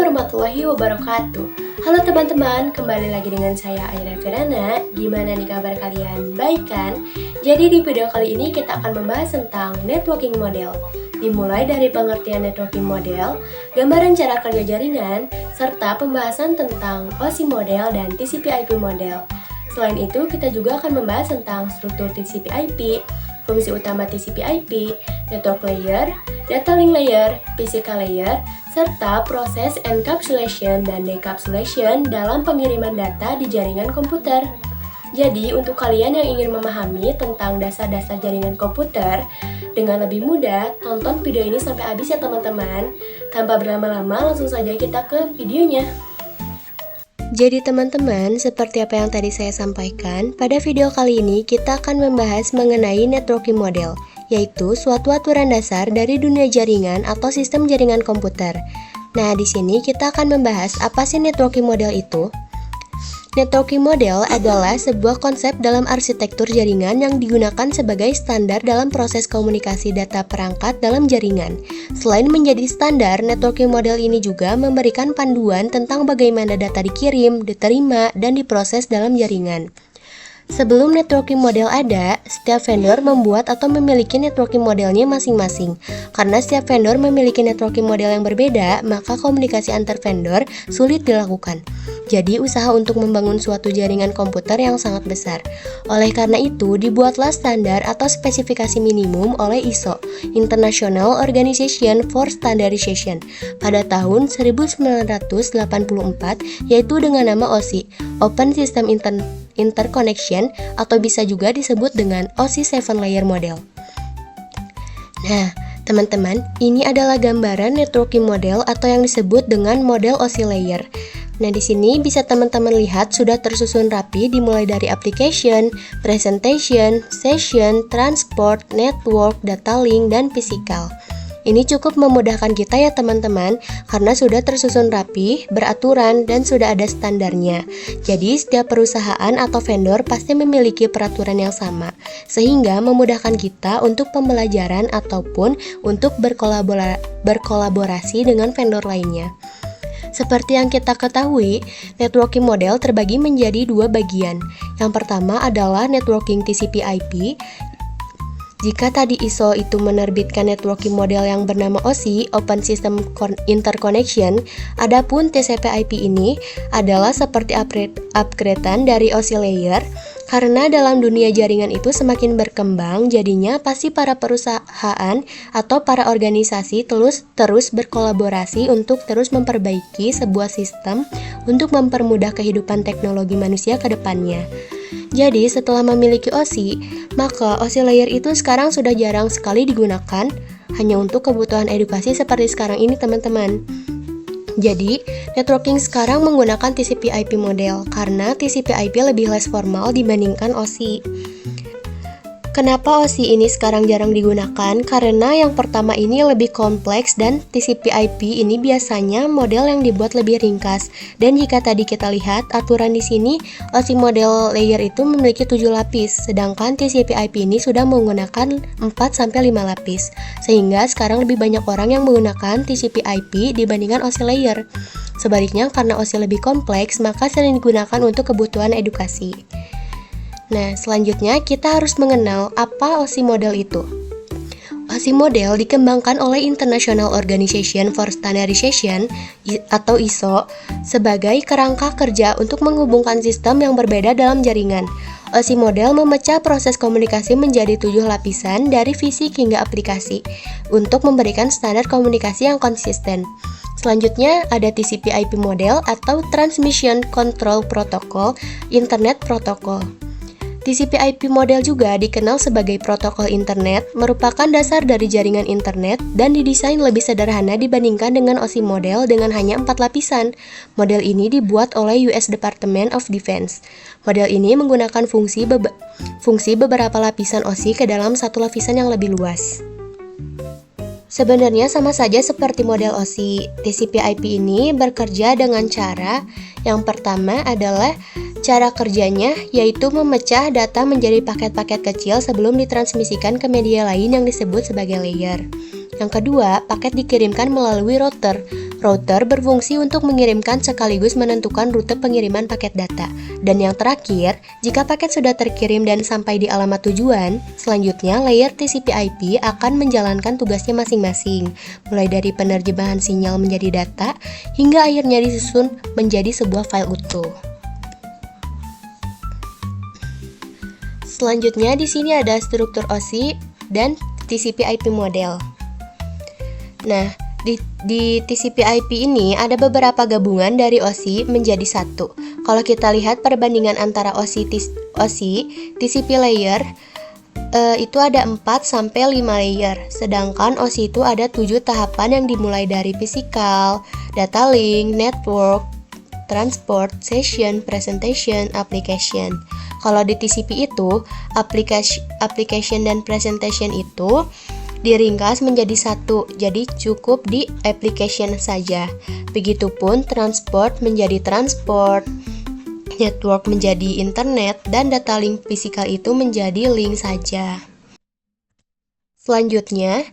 warahmatullahi wabarakatuh. Halo teman-teman, kembali lagi dengan saya Aira Firana. Gimana nih kabar kalian? Baik kan? Jadi di video kali ini kita akan membahas tentang networking model. Dimulai dari pengertian networking model, gambaran cara kerja jaringan, serta pembahasan tentang OSI model dan TCP/IP model. Selain itu, kita juga akan membahas tentang struktur TCP/IP, fungsi utama TCP/IP, network layer, data link layer, physical layer, serta proses encapsulation dan decapsulation dalam pengiriman data di jaringan komputer. Jadi, untuk kalian yang ingin memahami tentang dasar-dasar jaringan komputer dengan lebih mudah, tonton video ini sampai habis ya teman-teman. Tanpa berlama-lama, langsung saja kita ke videonya. Jadi teman-teman, seperti apa yang tadi saya sampaikan, pada video kali ini kita akan membahas mengenai networking model, yaitu suatu aturan dasar dari dunia jaringan atau sistem jaringan komputer. Nah, di sini kita akan membahas apa sih networking model itu. Networking model adalah sebuah konsep dalam arsitektur jaringan yang digunakan sebagai standar dalam proses komunikasi data perangkat dalam jaringan. Selain menjadi standar, networking model ini juga memberikan panduan tentang bagaimana data dikirim, diterima, dan diproses dalam jaringan. Sebelum networking model ada, setiap vendor membuat atau memiliki networking modelnya masing-masing. Karena setiap vendor memiliki networking model yang berbeda, maka komunikasi antar vendor sulit dilakukan. Jadi, usaha untuk membangun suatu jaringan komputer yang sangat besar. Oleh karena itu, dibuatlah standar atau spesifikasi minimum oleh ISO, International Organization for Standardization, pada tahun 1984, yaitu dengan nama OSI, Open System Interconnection, atau bisa juga disebut dengan OSI 7 Layer Model. Nah, teman-teman, ini adalah gambaran networking model atau yang disebut dengan model OSI layer. Nah, di sini bisa teman-teman lihat sudah tersusun rapi dimulai dari application, presentation, session, transport, network, data link, dan physical. Ini cukup memudahkan kita ya teman-teman, karena sudah tersusun rapi, beraturan, dan sudah ada standarnya. Jadi setiap perusahaan atau vendor pasti memiliki peraturan yang sama, sehingga memudahkan kita untuk pembelajaran ataupun untuk berkolaborasi dengan vendor lainnya. Seperti yang kita ketahui, networking model terbagi menjadi dua bagian. Yang pertama adalah networking TCP/IP. Jika tadi ISO itu menerbitkan networking model yang bernama OSI, Open System Interconnection, adapun TCP/IP ini adalah seperti upgradean dari OSI layer. Karena dalam dunia jaringan itu semakin berkembang, jadinya pasti para perusahaan atau para organisasi terus berkolaborasi untuk terus memperbaiki sebuah sistem untuk mempermudah kehidupan teknologi manusia ke depannya. Jadi setelah memiliki OSI, maka OSI layer itu sekarang sudah jarang sekali digunakan hanya untuk kebutuhan edukasi seperti sekarang ini teman-teman. Jadi, networking sekarang menggunakan TCP/IP model karena TCP/IP lebih less formal dibandingkan OSI. Kenapa OSI ini sekarang jarang digunakan? Karena yang pertama ini lebih kompleks dan TCP/IP ini biasanya model yang dibuat lebih ringkas. Dan jika tadi kita lihat aturan di sini, OSI model layer itu memiliki 7 lapis, sedangkan TCP/IP ini sudah menggunakan 4-5 lapis. Sehingga sekarang lebih banyak orang yang menggunakan TCP/IP dibandingkan OSI layer. Sebaliknya, karena OSI lebih kompleks, maka sering digunakan untuk kebutuhan edukasi. Nah, selanjutnya kita harus mengenal apa OSI model itu. OSI model dikembangkan oleh International Organization for Standardization atau ISO sebagai kerangka kerja untuk menghubungkan sistem yang berbeda dalam jaringan. OSI model memecah proses komunikasi menjadi 7 lapisan dari fisik hingga aplikasi untuk memberikan standar komunikasi yang konsisten. Selanjutnya ada TCP/IP model atau Transmission Control Protocol, Internet Protocol. TCP/IP model juga dikenal sebagai protokol internet, merupakan dasar dari jaringan internet dan didesain lebih sederhana dibandingkan dengan OSI model dengan hanya 4 lapisan. Model ini dibuat oleh US Department of Defense. Model ini menggunakan fungsi beberapa lapisan OSI ke dalam satu lapisan yang lebih luas. Sebenarnya sama saja seperti model OSI. TCP/IP ini bekerja dengan cara yang pertama adalah cara kerjanya yaitu memecah data menjadi paket-paket kecil sebelum ditransmisikan ke media lain yang disebut sebagai layer. Yang kedua, paket dikirimkan melalui router. Router berfungsi untuk mengirimkan sekaligus menentukan rute pengiriman paket data. Dan yang terakhir, jika paket sudah terkirim dan sampai di alamat tujuan, selanjutnya layer TCP/IP akan menjalankan tugasnya masing-masing, mulai dari penerjemahan sinyal menjadi data, hingga akhirnya disusun menjadi sebuah file utuh. Selanjutnya di sini ada struktur OSI dan TCP/IP model. Nah, di TCP/IP ini ada beberapa gabungan dari OSI menjadi satu. Kalau kita lihat perbandingan antara OSI TCP layer itu ada 4-5 layer. Sedangkan OSI itu ada 7 tahapan yang dimulai dari physical, data link, network, transport, session, presentation, application. Kalau di TCP itu, application dan presentation itu diringkas menjadi satu, jadi cukup di application saja. Begitupun transport menjadi transport, network menjadi internet, dan data link physical itu menjadi link saja. Selanjutnya,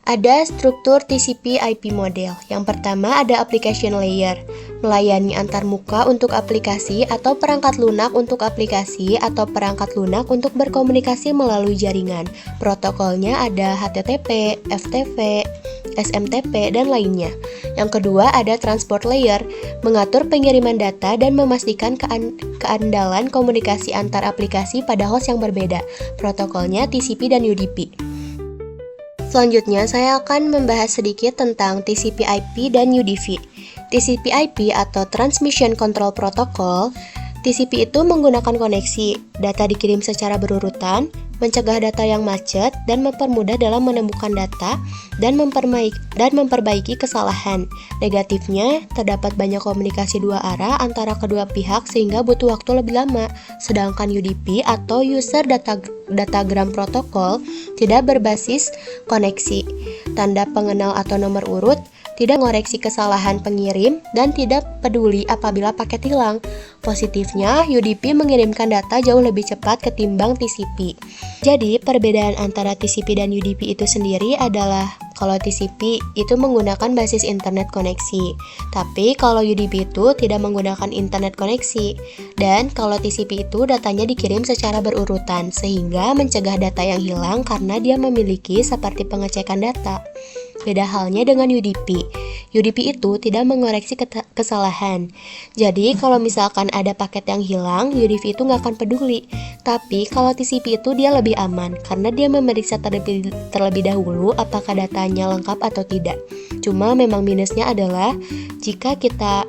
ada struktur TCP/IP model. Yang pertama ada application layer, melayani antarmuka untuk aplikasi atau perangkat lunak untuk aplikasi atau perangkat lunak untuk berkomunikasi melalui jaringan. Protokolnya ada HTTP, FTP, SMTP, dan lainnya. Yang kedua ada transport layer, mengatur pengiriman data dan memastikan keandalan komunikasi antar aplikasi pada host yang berbeda. Protokolnya TCP dan UDP. Selanjutnya, saya akan membahas sedikit tentang TCP/IP dan UDP. TCP/IP atau Transmission Control Protocol. TCP itu menggunakan koneksi, data dikirim secara berurutan, mencegah data yang macet, dan mempermudah dalam menemukan data dan memperbaiki kesalahan. Negatifnya, terdapat banyak komunikasi dua arah antara kedua pihak sehingga butuh waktu lebih lama. Sedangkan UDP atau User Datagram Protocol tidak berbasis koneksi, tanda pengenal atau nomor urut, tidak mengoreksi kesalahan pengirim, dan tidak peduli apabila paket hilang. Positifnya, UDP mengirimkan data jauh lebih cepat ketimbang TCP. Jadi, perbedaan antara TCP dan UDP itu sendiri adalah kalau TCP itu menggunakan basis internet koneksi, tapi kalau UDP itu tidak menggunakan internet koneksi. Dan kalau TCP itu datanya dikirim secara berurutan, sehingga mencegah data yang hilang karena dia memiliki seperti pengecekan data. Beda halnya dengan UDP. UDP itu tidak mengoreksi kesalahan. Jadi kalau misalkan ada paket yang hilang, UDP itu nggak akan peduli. Tapi kalau TCP itu dia lebih aman karena dia memeriksa terlebih dahulu apakah datanya lengkap atau tidak. Cuma memang minusnya adalah jika kita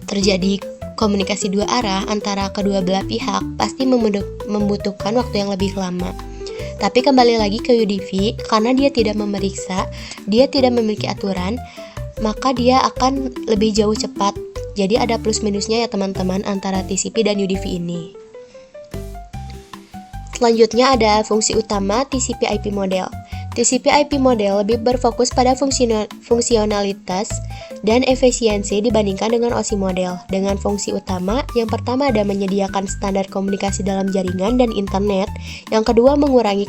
terjadi komunikasi dua arah antara kedua belah pihak, pasti membutuhkan waktu yang lebih lama. Tapi kembali lagi ke UDP, karena dia tidak memeriksa, dia tidak memiliki aturan, maka dia akan lebih jauh cepat. Jadi ada plus minusnya ya teman-teman antara TCP dan UDP ini. Selanjutnya ada fungsi utama TCP/IP model. TCP/IP model lebih berfokus pada fungsionalitas dan efisiensi dibandingkan dengan OSI model. Dengan fungsi utama, yang pertama ada menyediakan standar komunikasi dalam jaringan dan internet. Yang kedua mengurangi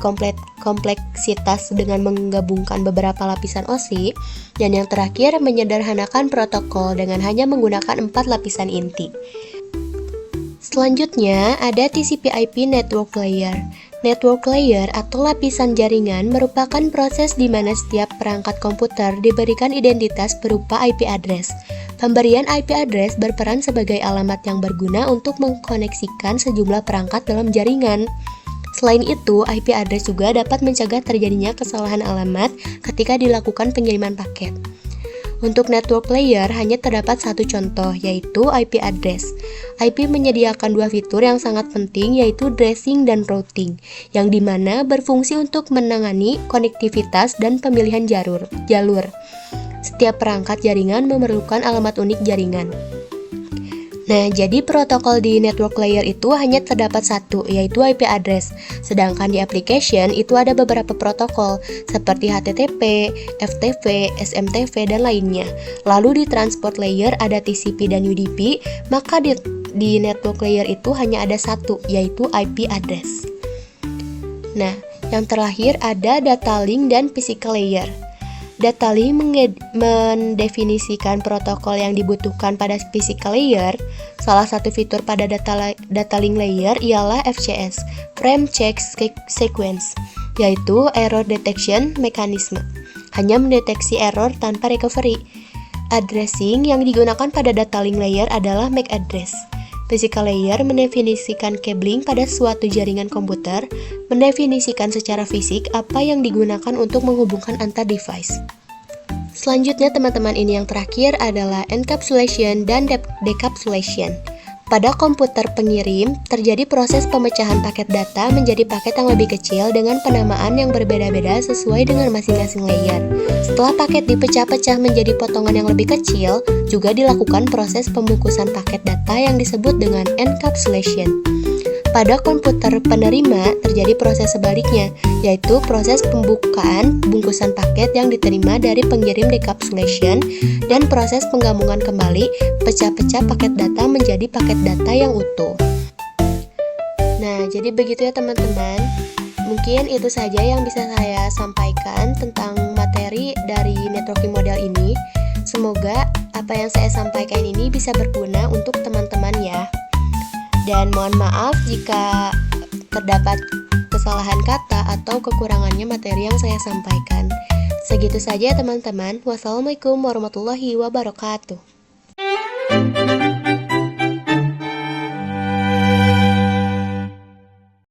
kompleksitas dengan menggabungkan beberapa lapisan OSI. Dan yang terakhir menyederhanakan protokol dengan hanya menggunakan 4 lapisan inti. Selanjutnya ada TCP/IP Network Layer. Network layer atau lapisan jaringan merupakan proses di mana setiap perangkat komputer diberikan identitas berupa IP address. Pemberian IP address berperan sebagai alamat yang berguna untuk mengkoneksikan sejumlah perangkat dalam jaringan. Selain itu, IP address juga dapat mencegah terjadinya kesalahan alamat ketika dilakukan pengiriman paket. Untuk network layer hanya terdapat satu contoh, yaitu IP address. IP menyediakan dua fitur yang sangat penting, yaitu addressing dan routing, yang dimana berfungsi untuk menangani konektivitas dan pemilihan jalur. Setiap perangkat jaringan memerlukan alamat unik jaringan. Nah, jadi protokol di network layer itu hanya terdapat satu, yaitu IP address. Sedangkan di application itu ada beberapa protokol, seperti HTTP, FTP, SMTP, dan lainnya. Lalu di transport layer ada TCP dan UDP, maka di network layer itu hanya ada satu, yaitu IP address. Nah, yang terakhir ada data link dan physical layer. Data link mendefinisikan protokol yang dibutuhkan pada physical layer. Salah satu fitur pada data link layer ialah FCS, Frame Check Sequence, yaitu Error Detection Mechanism. Hanya mendeteksi error tanpa recovery. Addressing yang digunakan pada data link layer adalah MAC address. Physical layer mendefinisikan cabling pada suatu jaringan komputer, mendefinisikan secara fisik apa yang digunakan untuk menghubungkan antar device. Selanjutnya teman-teman, ini yang terakhir adalah encapsulation dan decapsulation. Pada komputer pengirim, terjadi proses pemecahan paket data menjadi paket yang lebih kecil dengan penamaan yang berbeda-beda sesuai dengan masing-masing layer. Setelah paket dipecah-pecah menjadi potongan yang lebih kecil, juga dilakukan proses pembungkusan paket data yang disebut dengan encapsulation. Pada komputer penerima, terjadi proses sebaliknya, yaitu proses pembukaan bungkusan paket yang diterima dari pengirim decapsulation dan proses penggabungan kembali pecah-pecah paket data menjadi paket data yang utuh. Nah, jadi begitu ya teman-teman. Mungkin itu saja yang bisa saya sampaikan tentang materi dari networking model ini. Semoga apa yang saya sampaikan ini bisa berguna untuk teman-teman ya. Dan mohon maaf jika terdapat kesalahan kata atau kekurangannya materi yang saya sampaikan. Segitu saja teman-teman. Wassalamualaikum warahmatullahi wabarakatuh.